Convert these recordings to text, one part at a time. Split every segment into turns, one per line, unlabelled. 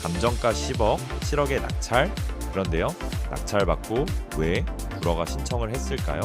감정가 10억, 7억의 낙찰? 그런데요, 낙찰받고 왜 불허가 신청을 했을까요?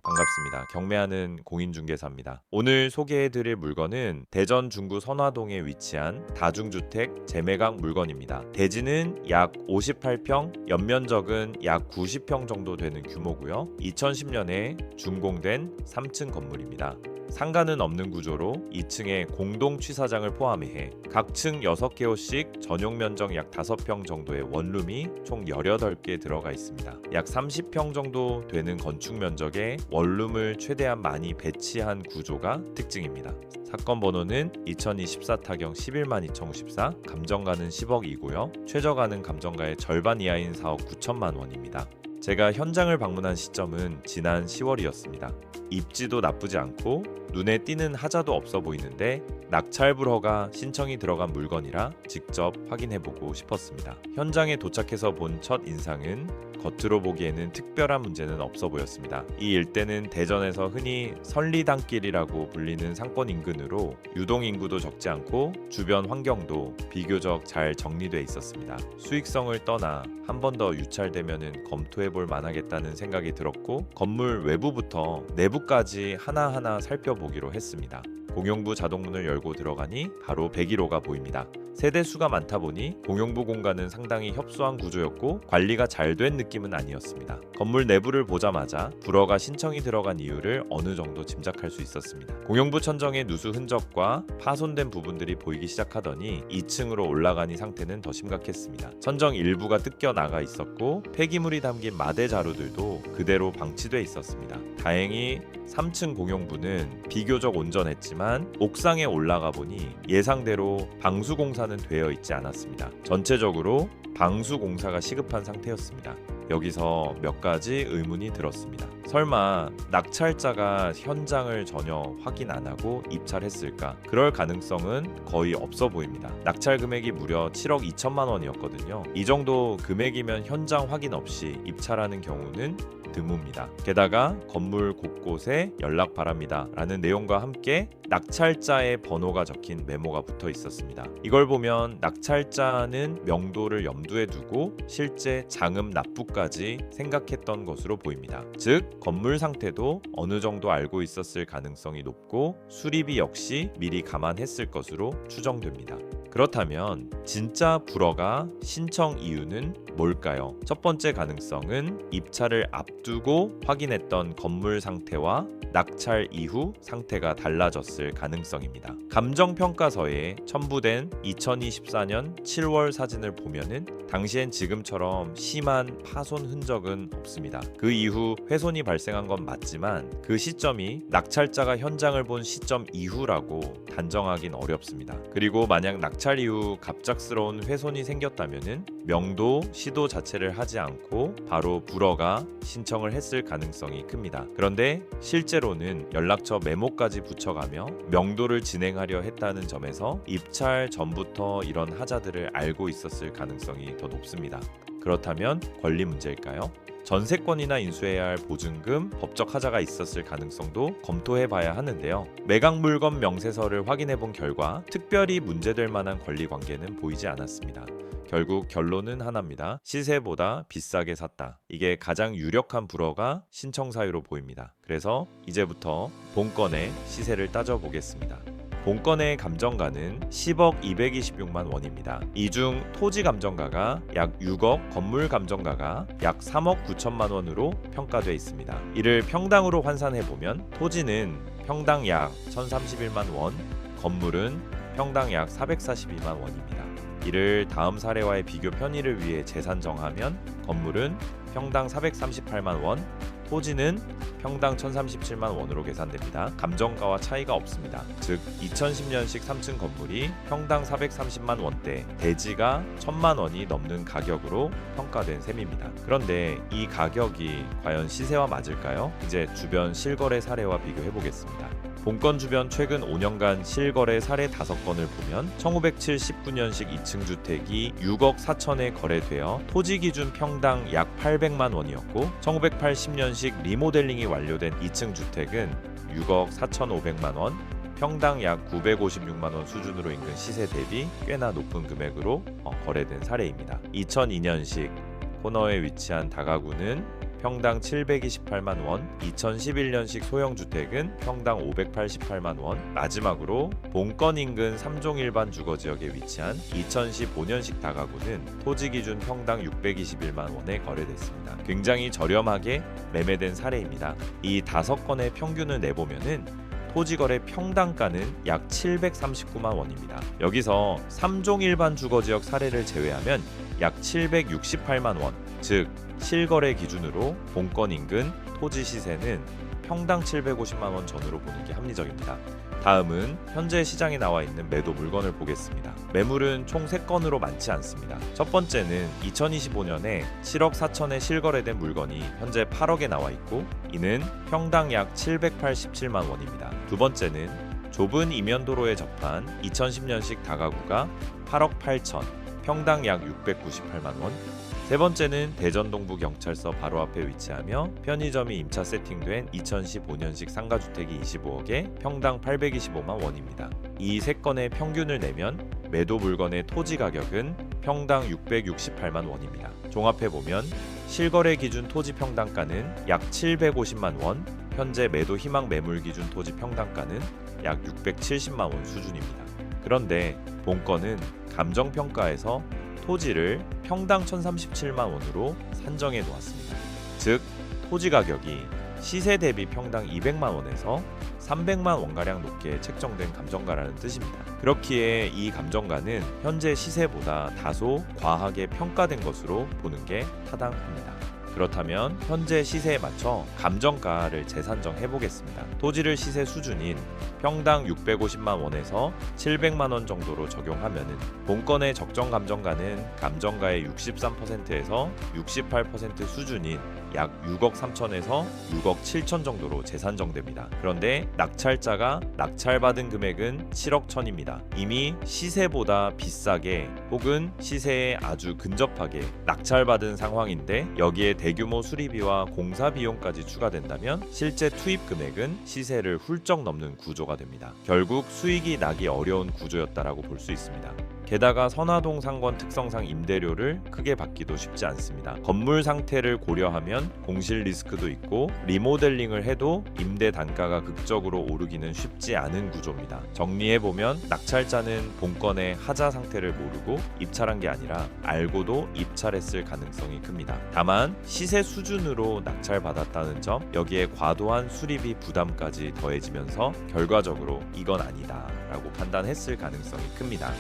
반갑습니다. 경매하는 공인중개사입니다. 오늘 소개해드릴 물건은 대전 중구 선화동에 위치한 다중주택 재매각 물건입니다. 대지는 약 58평, 연면적은 약 90평 정도 되는 규모고요. 2010년에 준공된 3층 건물입니다. 상가는 없는 구조로 2층에 공동 취사장을 포함해 각 층 6개호씩 전용 면적 약 5평 정도의 원룸이 총 18개 들어가 있습니다. 약 30평 정도 되는 건축 면적에 원룸을 최대한 많이 배치한 구조가 특징입니다. 사건 번호는 2024 타경 11-2054, 감정가는 10억이고요. 최저가는 감정가의 절반 이하인 4억 9천만 원입니다. 제가 현장을 방문한 시점은 지난 10월이었습니다. 입지도 나쁘지 않고 눈에 띄는 하자도 없어 보이는데 낙찰 불허가 신청이 들어간 물건이라 직접 확인해보고 싶었습니다. 현장에 도착해서 본 첫 인상은 겉으로 보기에는 특별한 문제는 없어 보였습니다. 이 일대는 대전에서 흔히 선리단길이라고 불리는 상권 인근으로 유동 인구도 적지 않고 주변 환경도 비교적 잘 정리돼 있었습니다. 수익성을 떠나 한 번 더 유찰되면 검토해볼 만하겠다는 생각이 들었고 건물 외부부터 내부까지 하나하나 살펴보기로 했습니다. 공용부 자동문을 열고 들어가니 바로 101호가 보입니다. 세대수가 많다 보니 공용부 공간은 상당히 협소한 구조였고 관리가 잘 된 느낌은 아니었습니다. 건물 내부를 보자마자 불허가 신청이 들어간 이유를 어느 정도 짐작할 수 있었습니다. 공용부 천정의 누수 흔적과 파손된 부분들이 보이기 시작하더니 2층으로 올라가니 상태는 더 심각했습니다. 천정 일부가 뜯겨 나가 있었고 폐기물이 담긴 마대 자루들도 그대로 방치돼 있었습니다. 다행히 3층 공용부는 비교적 온전했지만 옥상에 올라가 보니 예상대로 방수 공사는 되어 있지 않았습니다. 전체적으로 방수 공사가 시급한 상태였습니다. 여기서 몇 가지 의문이 들었습니다. 설마 낙찰자가 현장을 전혀 확인 안 하고 입찰했을까? 그럴 가능성은 거의 없어 보입니다. 낙찰 금액이 무려 7억 2천만 원이었거든요. 이 정도 금액이면 현장 확인 없이 입찰하는 경우는 드뭅니다. 게다가 건물 곳곳에 연락 바랍니다 라는 내용과 함께 낙찰자의 번호가 적힌 메모가 붙어 있었습니다. 이걸 보면 낙찰자는 명도를 염두에 두고 실제 장음 납부까지 생각했던 것으로 보입니다. 즉 건물 상태도 어느 정도 알고 있었을 가능성이 높고 수리비 역시 미리 감안했을 것으로 추정됩니다. 그렇다면 진짜 불허가 신청 이유는 뭘까요? 첫 번째 가능성은 입찰을 앞두고 확인했던 건물 상태와 낙찰 이후 상태가 달라졌을 가능성입니다. 감정평가서에 첨부된 2024년 7월 사진을 보면은 당시엔 지금처럼 심한 파손 흔적은 없습니다. 그 이후 훼손이 발생한 건 맞지만 그 시점이 낙찰자가 현장을 본 시점 이후라고 단정하긴 어렵습니다. 그리고 만약 낙찰 이후 갑작스러운 훼손이 생겼다면은 명도, 시도 자체를 하지 않고 바로 불허가 신청을 했을 가능성이 큽니다. 그런데 실제로는 연락처 메모까지 붙여가며 명도를 진행하려 했다는 점에서 입찰 전부터 이런 하자들을 알고 있었을 가능성이 더 높습니다. 그렇다면 권리 문제일까요? 전세권이나 인수해야 할 보증금, 법적 하자가 있었을 가능성도 검토해봐야 하는데요. 매각 물건 명세서를 확인해본 결과 특별히 문제될 만한 권리 관계는 보이지 않았습니다. 결국 결론은 하나입니다. 시세보다 비싸게 샀다. 이게 가장 유력한 불허가 신청 사유로 보입니다. 그래서 이제부터 본건의 시세를 따져보겠습니다. 본건의 감정가는 10억 226만 원입니다. 이 중 토지 감정가가 약 6억, 건물 감정가가 약 3억 9천만 원으로 평가돼 있습니다. 이를 평당으로 환산해보면 토지는 평당 약 1,031만 원, 건물은 평당 약 442만 원입니다. 이를 다음 사례와의 비교 편의를 위해 재산정하면 건물은 평당 438만 원, 토지는 평당 1,037만 원으로 계산됩니다. 감정가와 차이가 없습니다. 즉 2010년식 3층 건물이 평당 430만 원대, 대지가 1,000만 원이 넘는 가격으로 평가된 셈입니다. 그런데 이 가격이 과연 시세와 맞을까요? 이제 주변 실거래 사례와 비교해 보겠습니다. 본건 주변 최근 5년간 실거래 사례 5건을 보면 1979년식 2층 주택이 6억 4천에 거래되어 토지 기준 평당 약 800만 원이었고 1980년식 리모델링이 완료된 2층 주택은 6억 4,500만 원, 평당 약 956만 원 수준으로 인근 시세 대비 꽤나 높은 금액으로 거래된 사례입니다. 2002년식 코너에 위치한 다가구는 평당 728만 원, 2011년식 소형주택은 평당 588만 원, 마지막으로 본건 인근 3종 일반 주거지역에 위치한 2015년식 다가구는 토지 기준 평당 621만 원에 거래됐습니다. 굉장히 저렴하게 매매된 사례입니다. 이 5건의 평균을 내보면은 토지거래 평당가는 약 739만 원입니다. 여기서 3종 일반 주거지역 사례를 제외하면 약 768만 원, 즉 실거래 기준으로 본건 인근 토지 시세는 평당 750만 원 전후로 보는 게 합리적입니다. 다음은 현재 시장에 나와 있는 매도 물건을 보겠습니다. 매물은 총 3건으로 많지 않습니다. 첫 번째는 2025년에 7억 4천에 실거래된 물건이 현재 8억에 나와 있고 이는 평당 약 787만 원입니다. 두 번째는 좁은 이면도로에 접한 2010년식 다가구가 8억 8천, 평당 약 698만 원. 세 번째는 대전 동부 경찰서 바로 앞에 위치하며 편의점이 임차 세팅된 2015년식 상가주택이 25억에 평당 825만 원입니다. 이 3건의 평균을 내면 매도 물건의 토지 가격은 평당 668만 원입니다. 종합해보면 실거래 기준 토지 평당가는 약 750만 원, 현재 매도 희망 매물 기준 토지 평당가는 약 670만 원 수준입니다. 그런데 본건은 감정평가에서 토지를 평당 1,037만 원으로 산정해 놓았습니다. 즉 토지 가격이 시세 대비 평당 200만 원에서 300만 원가량 높게 책정된 감정가라는 뜻입니다. 그렇기에 이 감정가는 현재 시세보다 다소 과하게 평가된 것으로 보는 게 타당합니다. 그렇다면 현재 시세에 맞춰 감정가를 재산정해 보겠습니다. 토지를 시세 수준인 평당 650만 원에서 700만 원 정도로 적용하면은 본건의 적정 감정가는 감정가의 63%에서 68% 수준인 약 6억 3천에서 6억 7천 정도로 재산정됩니다. 그런데 낙찰자가 낙찰받은 금액은 7억 천입니다. 이미 시세보다 비싸게 혹은 시세에 아주 근접하게 낙찰받은 상황인데 여기에 대규모 수리비와 공사 비용까지 추가된다면 실제 투입 금액은 시세를 훌쩍 넘는 구조가 됩니다. 결국 수익이 나기 어려운 구조였다라고 볼 수 있습니다. 게다가 선화동 상권 특성상 임대료를 크게 받기도 쉽지 않습니다. 건물 상태를 고려하면 공실 리스크도 있고 리모델링을 해도 임대 단가가 극적으로 오르기는 쉽지 않은 구조입니다. 정리해보면 낙찰자는 본건의 하자 상태를 모르고 입찰한 게 아니라 알고도 입찰했을 가능성이 큽니다. 다만 시세 수준으로 낙찰받았다는 점, 여기에 과도한 수리비 부담까지 더해지면서 결과적으로 이건 아니다 라고 판단했을 가능성이 큽니다.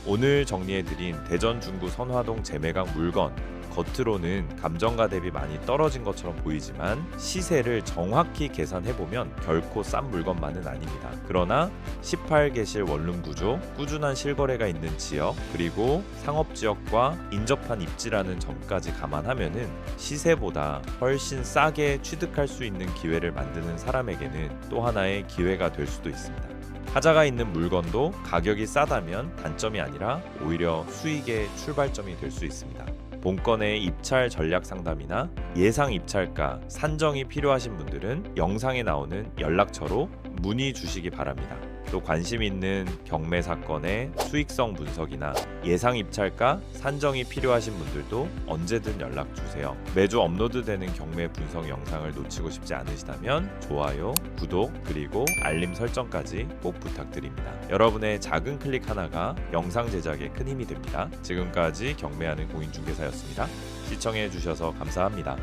오늘 정리해드린 대전 중구 선화동 재매각 물건, 겉으로는 감정가 대비 많이 떨어진 것처럼 보이지만 시세를 정확히 계산해보면 결코 싼 물건만은 아닙니다. 그러나 18개실 원룸 구조, 꾸준한 실거래가 있는 지역, 그리고 상업지역과 인접한 입지라는 점까지 감안하면은 시세보다 훨씬 싸게 취득할 수 있는 기회를 만드는 사람에게는 또 하나의 기회가 될 수도 있습니다. 하자가 있는 물건도 가격이 싸다면 단점이 아니라 오히려 수익의 출발점이 될 수 있습니다. 본건의 입찰 전략 상담이나 예상 입찰가 산정이 필요하신 분들은 영상에 나오는 연락처로 문의 주시기 바랍니다. 또 관심 있는 경매 사건의 수익성 분석이나 예상 입찰가 산정이 필요하신 분들도 언제든 연락 주세요. 매주 업로드되는 경매 분석 영상을 놓치고 싶지 않으시다면 좋아요, 구독, 그리고 알림 설정까지 꼭 부탁드립니다. 여러분의 작은 클릭 하나가 영상 제작에 큰 힘이 됩니다. 지금까지 경매하는 공인중개사였습니다. 시청해 주셔서 감사합니다.